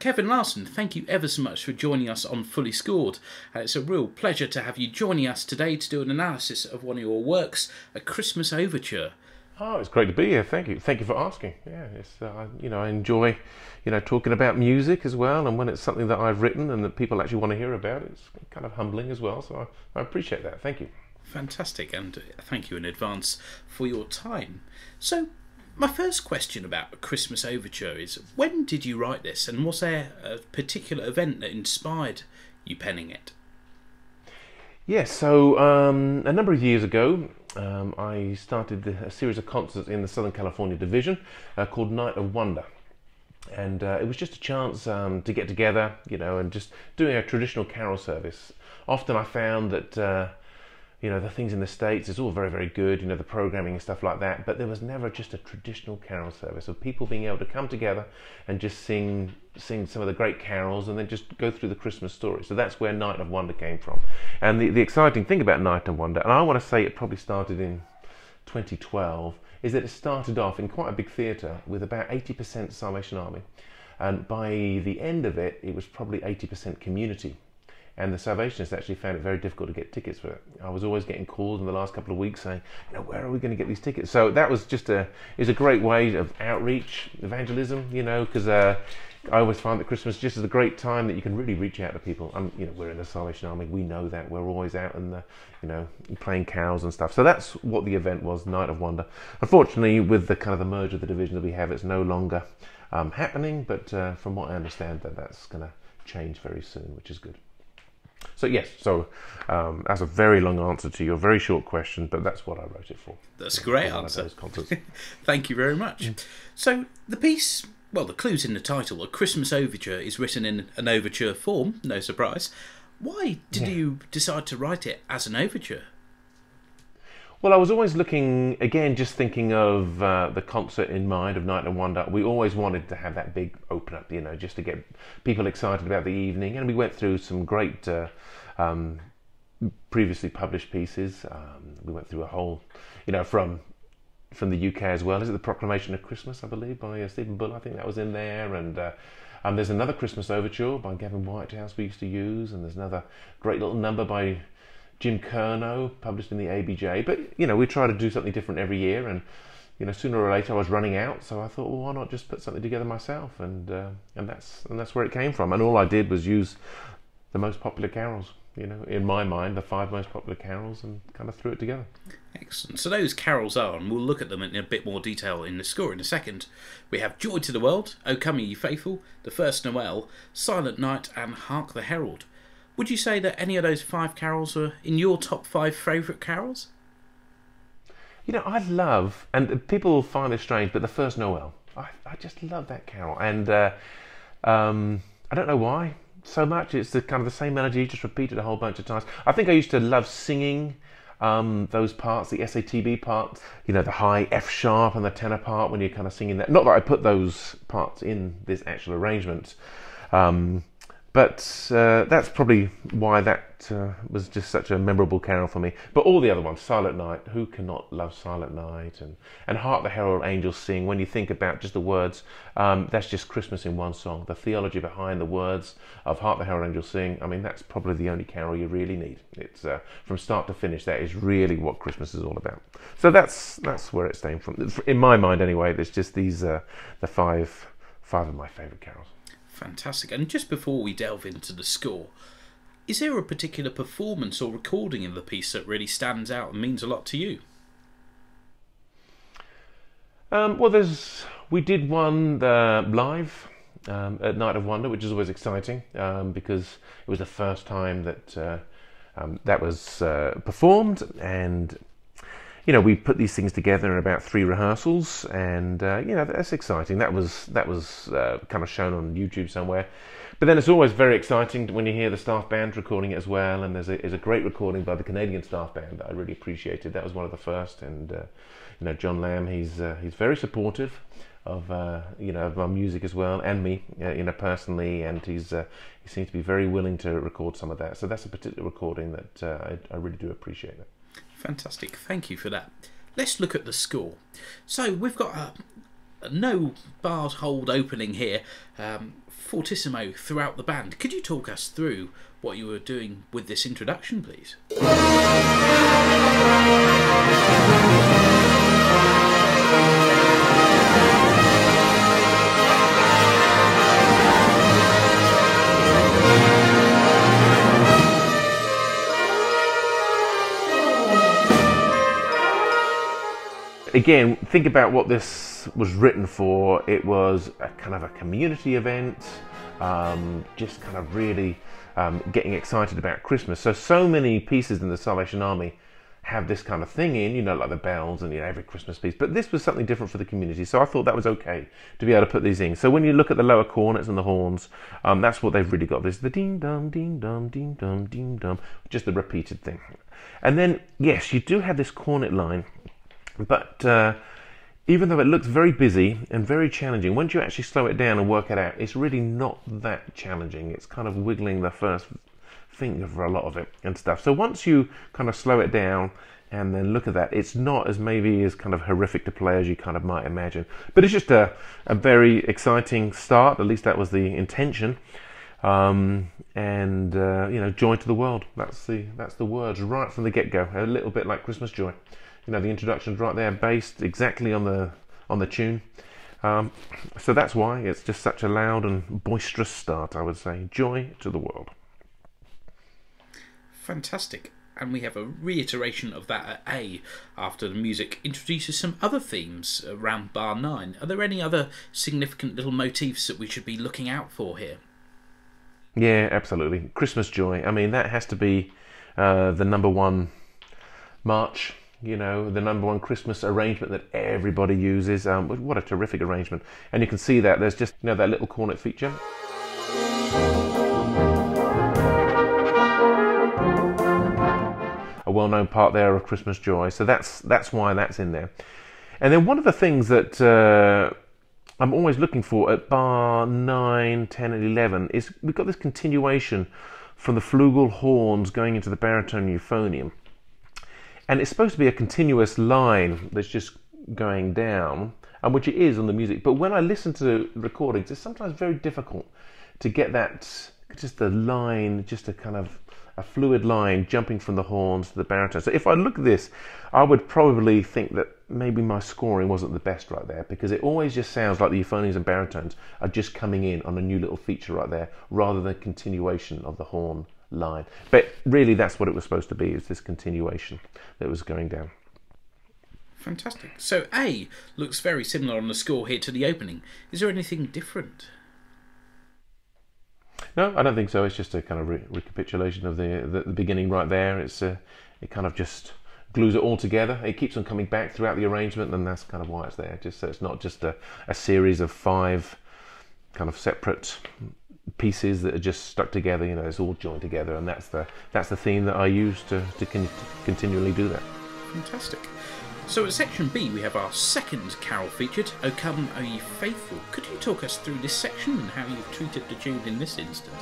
Kevin Larsson, thank you ever so much for joining us on Fully Scored. It's a real pleasure to have you joining us today to do an analysis of one of your works, A Christmas Overture. Oh, it's great to be here. Thank you. Thank you for asking. Yeah, it's I enjoy talking about music as well, and when it's something that I've written and that people actually want to hear about, it's kind of humbling as well. So I appreciate that. Thank you. Fantastic, and thank you in advance for your time. So, my first question about A Christmas Overture is, when did you write this, and was there a particular event that inspired you penning it? Yes, so a number of years ago, I started a series of concerts in the Southern California division called Night of Wonder. And it was just a chance to get together, and just doing a traditional carol service. Often I found that the things in the States is all very, very good, the programming and stuff like that, but there was never just a traditional carol service of people being able to come together and just sing some of the great carols and then just go through the Christmas story. So that's where Night of Wonder came from. And the exciting thing about Night of Wonder, and I want to say it probably started in 2012, is that it started off in quite a big theatre with about 80% Salvation Army. And by the end of it, it was probably 80% community. And the Salvationists actually found it very difficult to get tickets for it. I was always getting calls in the last couple of weeks saying, where are we going to get these tickets? So that was just a great way of outreach, evangelism, because I always find that Christmas just is a great time that you can really reach out to people. And we're in the Salvation Army, we know that. We're always out in the, playing carols and stuff. So that's what the event was, Night of Wonder. Unfortunately, with the kind of the merger of the division that we have, it's no longer happening. But from what I understand, that's going to change very soon, which is good. So yes, that's a very long answer to your very short question, but that's what I wrote it for. That's a great answer. Thank you very much. So the piece, well, the clue's in the title. A Christmas Overture is written in an overture form, no surprise. Why did you decide to write it as an overture? Well, I was always looking, again, just thinking of the concert in mind of Night of Wonder. We always wanted to have that big open up, just to get people excited about the evening. And we went through some great previously published pieces. We went through a whole, from the UK as well. Is it The Proclamation of Christmas, I believe, by Stephen Bull? I think that was in there. And there's another Christmas Overture by Gavin Whitehouse we used to use. And there's another great little number by Jim Kernow, published in the ABJ. But, we try to do something different every year. And, sooner or later I was running out. So I thought, well, why not just put something together myself? And that's where it came from. And all I did was use the most popular carols, in my mind, the 5 most popular carols, and kind of threw it together. Excellent. So those carols are, and we'll look at them in a bit more detail in the score in a second. We have Joy to the World, O Come Ye Faithful, The First Noel, Silent Night, and Hark the Herald. Would you say that any of those 5 carols were in your top 5 favourite carols? I love, and people find this strange, but The First Noel. I just love that carol. And I don't know why so much. It's the kind of the same melody, just repeated a whole bunch of times. I think I used to love singing those parts, the SATB parts, the high F sharp and the tenor part when you're kind of singing that. Not that I put those parts in this actual arrangement. But that's probably why that was just such a memorable carol for me. But all the other ones, Silent Night, who cannot love Silent Night? And Hark the Herald Angels Sing, when you think about just the words, that's just Christmas in one song. The theology behind the words of Hark the Herald Angels Sing, that's probably the only carol you really need. It's from start to finish, that is really what Christmas is all about. So that's where it came from. In my mind anyway, there's just these, the five of my favourite carols. Fantastic. And just before we delve into the score, is there a particular performance or recording of the piece that really stands out and means a lot to you? Well, we did one live at Night of Wonder, which is always exciting because it was the first time that that was performed, and we put these things together in about 3 rehearsals, and that's exciting. That was kind of shown on YouTube somewhere. But then it's always very exciting when you hear the staff band recording it as well. And there's a great recording by the Canadian staff band that I really appreciated. That was one of the first. And John Lamb, he's very supportive of of my music as well, and me personally. And he seems to be very willing to record some of that. So that's a particular recording that I really do appreciate that. Fantastic, thank you for that. Let's look at the score. So we've got No bars hold opening here. Fortissimo throughout the band. Could you talk us through what you were doing with this introduction, please? Again, think about what this was written for. It was a kind of a community event, just kind of really getting excited about Christmas. So many pieces in the Salvation Army have this kind of thing in, you know, like the bells and, you know, every Christmas piece. But this was something different for the community, so I thought that was okay to be able to put these in. So when you look at the lower cornets and the horns, that's what they've really got. This is the ding-dum, ding-dum, ding-dum, ding-dum, just the repeated thing. And then, yes, you do have this cornet line. But even though it looks very busy and very challenging, once you actually slow it down and work it out, it's really not that challenging. It's kind of wiggling the first finger for a lot of it and stuff. So once you kind of slow it down and then look at that, it's not as maybe as kind of horrific to play as you kind of might imagine. But it's just a very exciting start. At least that was the intention. You know, joy to the world. That's the words right from the get-go. A little bit like Christmas joy. You know, the introduction's right there, based exactly on the tune. So that's why it's just such a loud and boisterous start, I would say. Joy to the world. Fantastic. And we have a reiteration of that at A after the music introduces some other themes around bar 9. Are there any other significant little motifs that we should be looking out for here? Yeah, absolutely. Christmas joy. I mean, that has to be the #1 march. You know, the #1 Christmas arrangement that everybody uses. What a terrific arrangement. And you can see that there's just, you know, that little cornet feature. A well-known part there of Christmas joy. So that's why that's in there. And then one of the things that I'm always looking for at bar 9, 10 and 11 is we've got this continuation from the flugel horns going into the baritone euphonium. And it's supposed to be a continuous line that's just going down, and which it is on the music. But when I listen to recordings, it's sometimes very difficult to get that, just the line, just a kind of a fluid line jumping from the horns to the baritone. So if I look at this, I would probably think that maybe my scoring wasn't the best right there, because it always just sounds like the euphoniums and baritones are just coming in on a new little feature right there, rather than continuation of the horn line. But really that's what it was supposed to be, is this continuation that was going down. Fantastic. So A looks very similar on the score here to the opening. Is there anything different? No, I don't think so. It's just a kind of recapitulation of the beginning right there. It's it kind of just glues it all together. It keeps on coming back throughout the arrangement, and that's kind of why it's there. Just so it's not just a series of 5 kind of separate pieces that are just stuck together. You know, it's all joined together, and that's the theme that I use to continually do that. Fantastic. So at section B we have our second carol featured, O Come, O Ye Faithful. Could you talk us through this section and how you've treated the tune in this instance?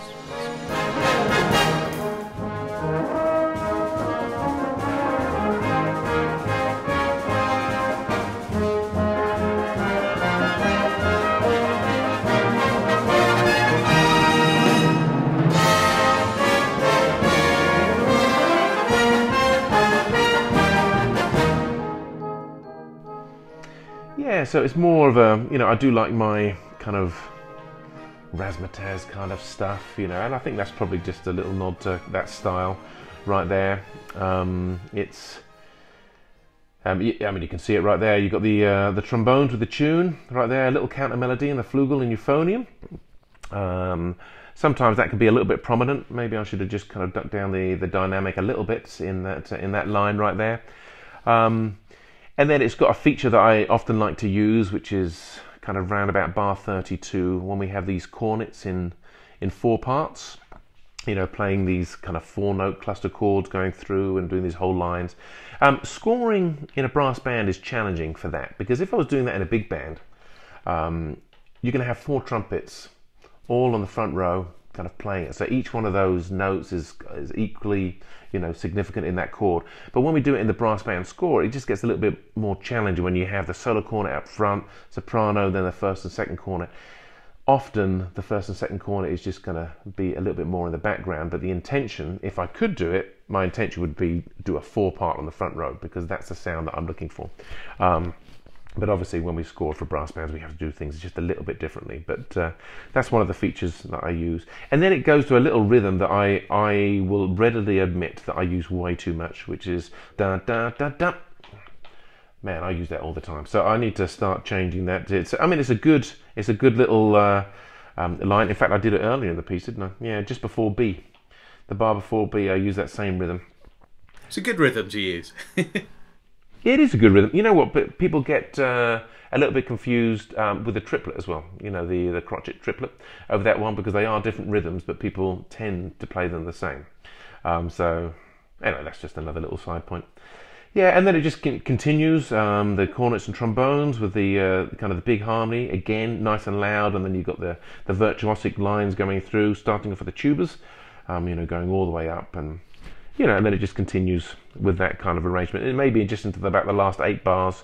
Yeah, so it's more of a, you know, I do like my kind of razzmatazz kind of stuff, you know, and I think that's probably just a little nod to that style right there. I mean, you can see it right there. You've got the trombones with the tune right there, a little counter melody and the flugel and euphonium. Sometimes that can be a little bit prominent. Maybe I should have just kind of ducked down the dynamic a little bit in that line right there. And then it's got a feature that I often like to use, which is kind of round about bar 32, when we have these cornets in 4 parts, you know, playing these kind of 4-note cluster chords going through and doing these whole lines. Scoring in a brass band is challenging for that, because if I was doing that in a big band, you're going to have 4 trumpets all on the front row, kind of playing it. So each one of those notes is equally, significant in that chord. But when we do it in the brass band score, it just gets a little bit more challenging when you have the solo cornet up front, soprano, then the first and second cornet. Often the first and second cornet is just going to be a little bit more in the background, but the intention, if I could do it, my intention would be do a 4-part on the front row, because that's the sound that I'm looking for. But obviously when we score for brass bands, we have to do things just a little bit differently. But that's one of the features that I use. And then it goes to a little rhythm that I will readily admit that I use way too much, which is da da da da. Man, I use that all the time. So I need to start changing that. It's a good little line. In fact, I did it earlier in the piece, didn't I? Yeah, just before B. The bar before B, I use that same rhythm. It's a good rhythm to use. It is a good rhythm. You know what? But people get a little bit confused with the triplet as well. The crotchet triplet over that one, because they are different rhythms, but people tend to play them the same. So anyway, that's just another little side point. Yeah, and then it just continues. The cornets and trombones with the kind of the big harmony again, nice and loud, and then you've got the virtuosic lines going through, starting off with the tubas, going all the way up and. And then it just continues with that kind of arrangement. It may be just into about the last 8 bars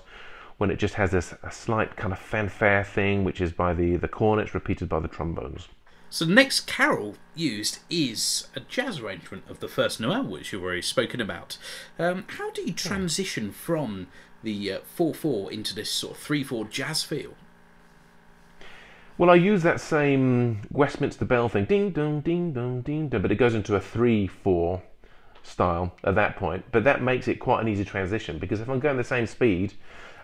when it just has a slight kind of fanfare thing, which is by the cornets repeated by the trombones. So the next carol used is a jazz arrangement of the first Noel, which you've already spoken about. How do you transition from the 4/4 into this sort of 3/4 jazz feel? Well, I use that same Westminster bell thing, ding dong, ding dong, ding dong, but it goes into a 3/4 style at that point, but that makes it quite an easy transition, because if I'm going the same speed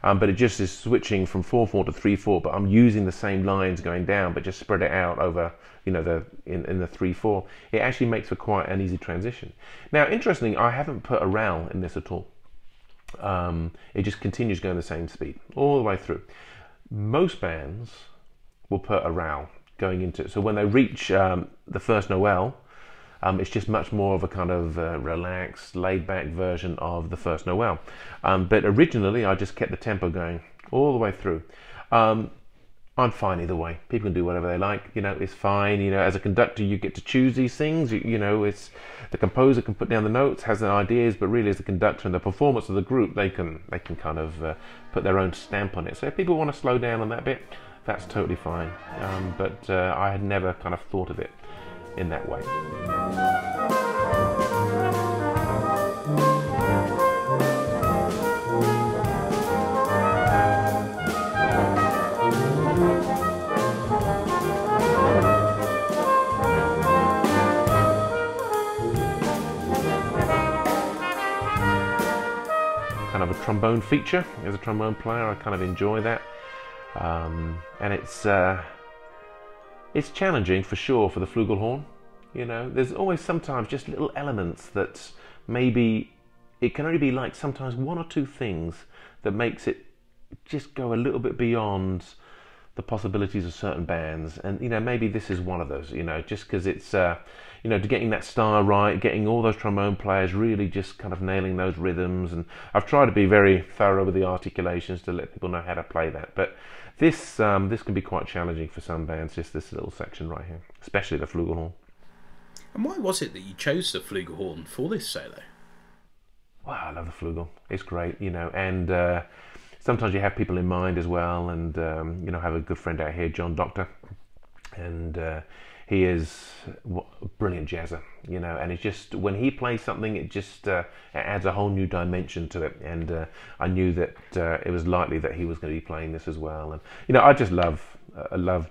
but it just is switching from 4/4 to 3/4, but I'm using the same lines going down but just spread it out over in the 3/4, it actually makes for quite an easy transition. Now interestingly, I haven't put a row in this at all. It just continues going the same speed all the way through. Most bands will put a row going into it, so when they reach the first Noel, it's just much more of a kind of relaxed, laid-back version of the first Noel. But originally, I just kept the tempo going all the way through. I'm fine either way. People can do whatever they like. It's fine. As a conductor, you get to choose these things. It's the composer can put down the notes, has their ideas, but really, as the conductor and the performance of the group, they can kind of put their own stamp on it. So if people want to slow down on that bit, that's totally fine. But I had never kind of thought of it in that way. Kind of a trombone feature. As a trombone player, I kind of enjoy that, and it's challenging for sure for the flugelhorn. There's always sometimes just little elements that maybe it can only be like sometimes 1 or 2 things that makes it just go a little bit beyond the possibilities of certain bands, and maybe this is one of those. Just because it's to getting that style right, getting all those trombone players really just kind of nailing those rhythms, and I've tried to be very thorough with the articulations to let people know how to play that. But this can be quite challenging for some bands, just this little section right here, especially the flugelhorn. And why was it that you chose the flugelhorn for this solo? Wow, I love the flugel. It's great, and sometimes you have people in mind as well, and I have a good friend out here, John Doctor, and he is a brilliant jazzer, and it's just, when he plays something, it just it adds a whole new dimension to it, and I knew that it was likely that he was going to be playing this as well. And I just love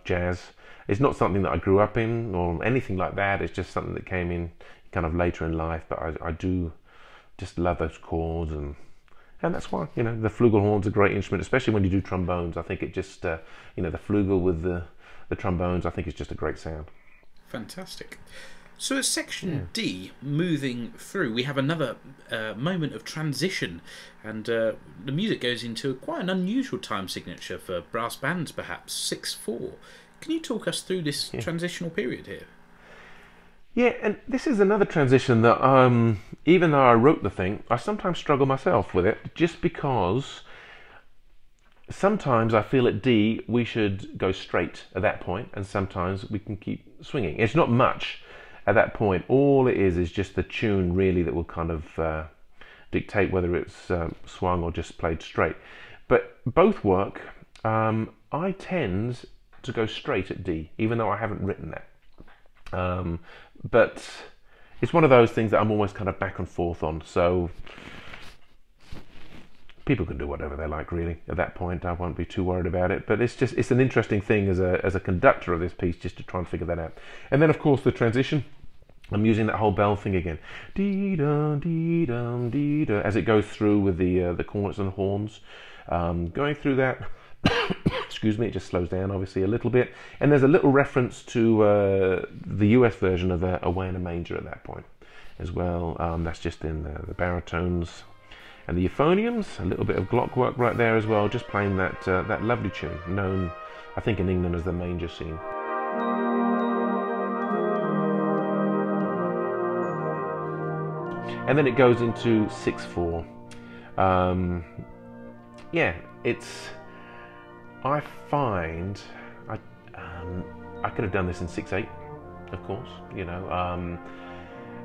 jazz. It's not something that I grew up in or anything like that. It's just something that came in kind of later in life, but I do just love those chords, and that's why the flugelhorn's a great instrument, especially when you do trombones. I think it just the flugel with the trombones, I think it's just a great sound. Fantastic. So at section D, moving through, we have another moment of transition, and the music goes into quite an unusual time signature for brass bands, perhaps 6/4. Can you talk us through this transitional period here? Yeah, and this is another transition that, even though I wrote the thing, I sometimes struggle myself with it, just because sometimes I feel at D we should go straight at that point, and sometimes we can keep swinging. It's not much at that point. All it is just the tune really that will kind of dictate whether it's swung or just played straight. But both work. I tend to go straight at D, even though I haven't written that. But it's one of those things that I'm always kind of back and forth on. So people can do whatever they like, really. At that point, I won't be too worried about it. But it's an interesting thing as a conductor of this piece, just to try and figure that out. And then, of course, the transition. I'm using that whole bell thing again, dee-dum, dee-dum, dee-dum, as it goes through with the cornets and horns. Going through that, excuse me, it just slows down obviously a little bit. And there's a little reference to the US version of Away in a Manger at that point as well. That's just in the baritones and the euphoniums. A little bit of Glock work right there as well, just playing that lovely tune, known, I think, in England as the Manger Scene. And then it goes into 6/4. Yeah, I find I could have done this in 6/8, of course. You know,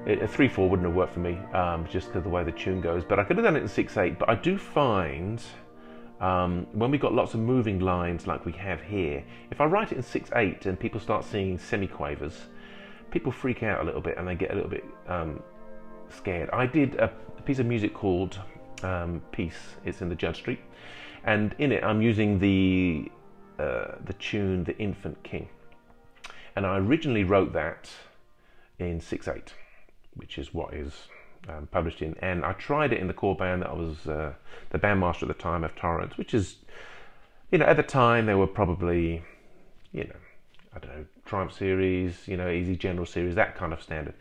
a 3/4 wouldn't have worked for me, just because of the way the tune goes. But I could have done it in 6/8. But I do find when we got lots of moving lines like we have here, if I write it in 6/8 and people start singing semiquavers, people freak out a little bit and they get a little bit scared. I did a piece of music called Peace. It's in the Judge Street, and in it I'm using the tune The Infant King, and I originally wrote that in 6/8, which is what is published in, and I tried it in the core band that I was the bandmaster at the time of Torrance, which is, you know, at the time they were probably, you know, I don't know, Triumph series, you know, Easy General series, that kind of standard,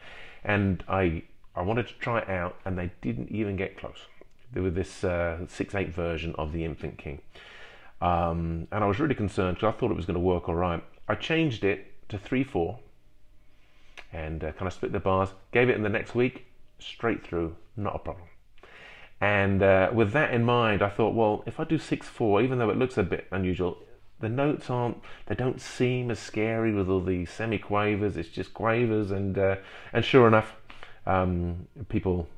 and I wanted to try it out, and they didn't even get close. They were this 6/8 version of The Infant King. And I was really concerned because I thought it was going to work all right. I changed it to 3/4 and kind of split the bars, gave it in the next week, straight through, not a problem. And with that in mind, I thought, well, if I do 6/4, even though it looks a bit unusual, the notes they don't seem as scary with all the semi-quavers, it's just quavers, and sure enough, people,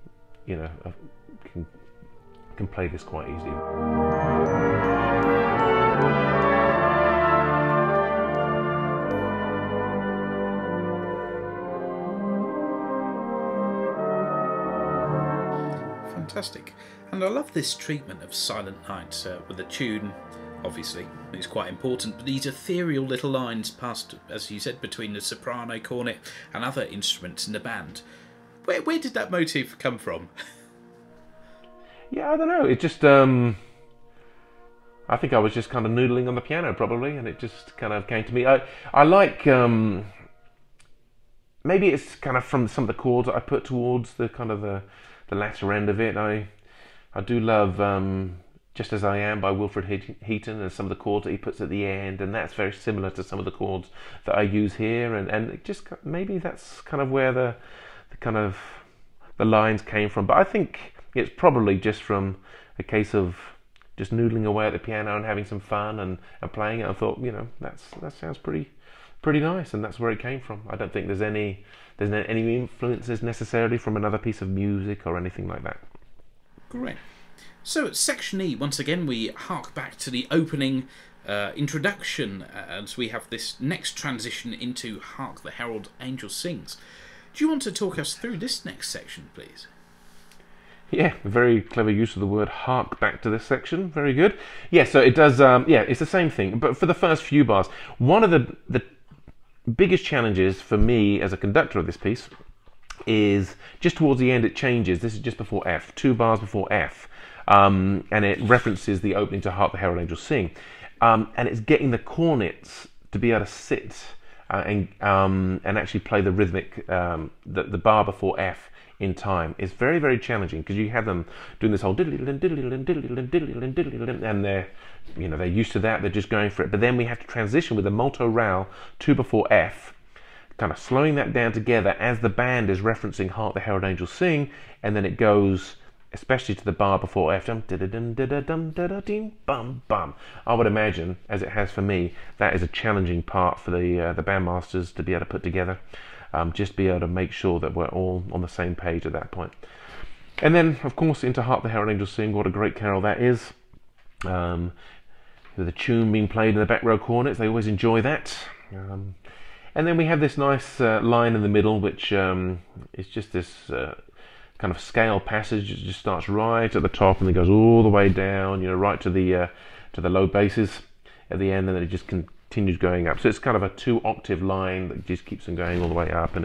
you know, can play this quite easily. Fantastic. And I love this treatment of Silent Night with the tune, obviously, it's quite important, but these ethereal little lines passed, as you said, between the soprano, cornet and other instruments in the band. Where did that motif come from? Yeah, I don't know. It just, I think I was just kind of noodling on the piano probably, and it just kind of came to me. I like, maybe it's kind of from some of the chords that I put towards the kind of the latter end of it. I do love Just As I Am by Wilfred Heaton, and some of the chords that he puts at the end, and that's very similar to some of the chords that I use here, and it just, maybe that's kind of where the kind of the lines came from. But I think it's probably just from a case of just noodling away at the piano and having some fun and playing it. I thought, you know, that sounds pretty nice, and that's where it came from. I don't think there's any influences necessarily from another piece of music or anything like that. Great. So at section E, once again, we hark back to the opening introduction as we have this next transition into Hark the Herald Angel Sings. Do you want to talk us through this next section, please? Yeah, very clever use of the word hark back to this section. Very good. Yeah, so it does, yeah, it's the same thing. But for the first few bars, one of the biggest challenges for me as a conductor of this piece is just towards the end it changes. This is just before F, 2 bars before F. And it references the opening to Hark the Herald Angels Sing. And it's getting the cornets to be able to sit and actually play the rhythmic, the bar before F in time. It's very, very challenging because you have them doing this whole diddly and they're used to that, they're just going for it. But then we have to transition with the molto ral 2 before F, kind of slowing that down together as the band is referencing Hark the Herald Angels Sing, and then it goes especially to the bar before F. I would imagine, as it has for me, that is a challenging part for the bandmasters to be able to put together. Just be able to make sure that we're all on the same page at that point. And then, of course, into Hark the Herald Angels Sing. What a great carol that is. With the tune being played in the back row cornets, they always enjoy that. And then we have this nice line in the middle, which is just this kind of scale passage. It just starts right at the top and then goes all the way down, right to the low basses at the end, and then it just continues going up. So it's kind of a 2-octave line that just keeps on going all the way up, and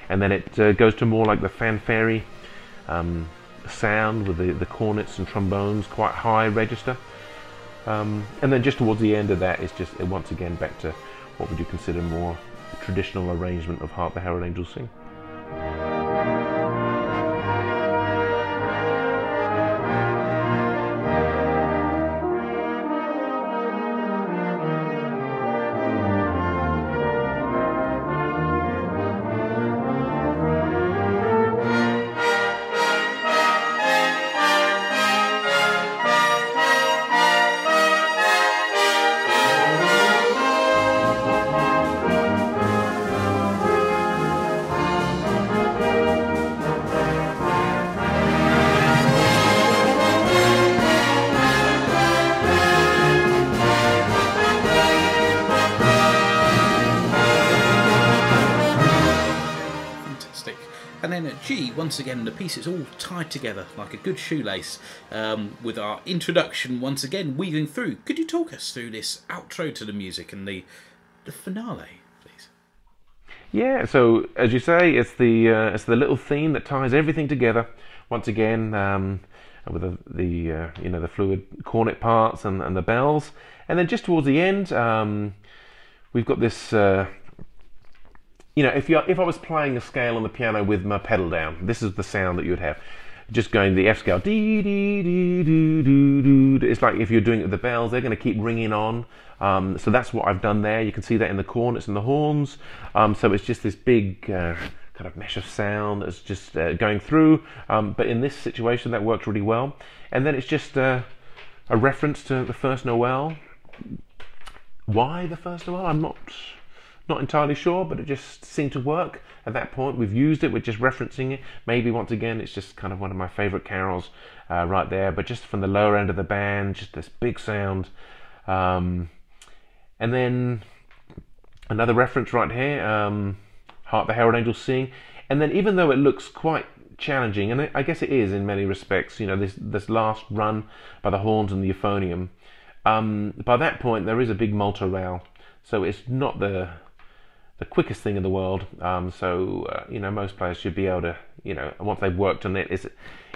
then it goes to more like the fanfare sound with the cornets and trombones, quite high register. And then just towards the end of that, it's just once again back to what would you consider more a traditional arrangement of Hark the Herald Angels Sing. And then at G, once again, the piece is all tied together like a good shoelace, with our introduction once again weaving through. Could you talk us through this outro to the music and the finale, please? Yeah, so as you say, it's the little theme that ties everything together. Once again, with the fluid cornet parts and the bells, and then just towards the end, we've got this. If I was playing a scale on the piano with my pedal down, this is the sound that you would have. Just going the F scale, dee dee dee doo doo doo. It's like if you're doing it with the bells, they're going to keep ringing on. So that's what I've done there. You can see that in the cornets and the horns. So it's just this big kind of mesh of sound that's just going through. But in this situation, that works really well. And then it's just a reference to the first Noel. Why the first Noel? I'm not entirely sure, but it just seemed to work at that point. We've used it, we're just referencing it. Maybe once again, it's just kind of one of my favourite carols right there, but just from the lower end of the band, just this big sound. And then another reference right here, Hark the Herald Angels Sing. And then even though it looks quite challenging, and I guess it is in many respects, this last run by the horns and the euphonium, by that point there is a big multi-rail, so it's not the quickest thing in the world. Most players should be able to, once they've worked on it,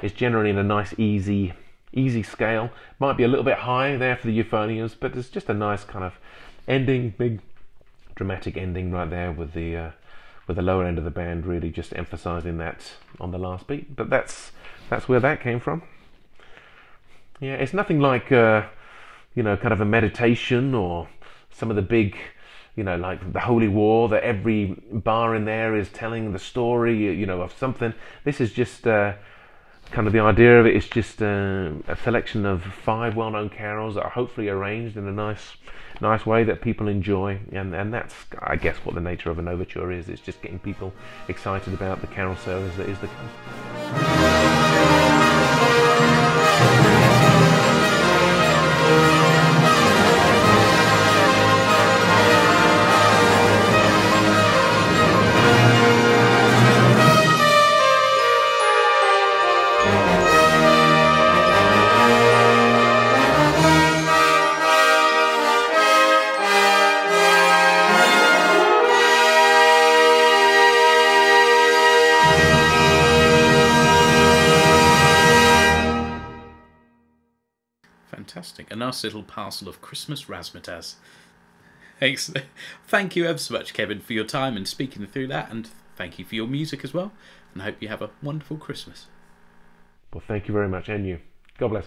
it's generally in a nice easy scale. Might be a little bit high there for the euphoniums, but it's just a nice kind of ending, big dramatic ending right there with the lower end of the band really just emphasizing that on the last beat. But that's where that came from. Yeah, it's nothing like kind of a meditation or some of the big, like the Holy War, that every bar in there is telling the story, of something. This is just kind of the idea of it is just a selection of 5 well-known carols that are hopefully arranged in a nice way that people enjoy, and that's, I guess, what the nature of an overture is. It's just getting people excited about the carol service that is to come. Fantastic. A nice little parcel of Christmas razzmatazz. Excellent. Thank you ever so much, Kevin, for your time and speaking through that, and thank you for your music as well, and I hope you have a wonderful Christmas. Well, thank you very much, and you. God bless.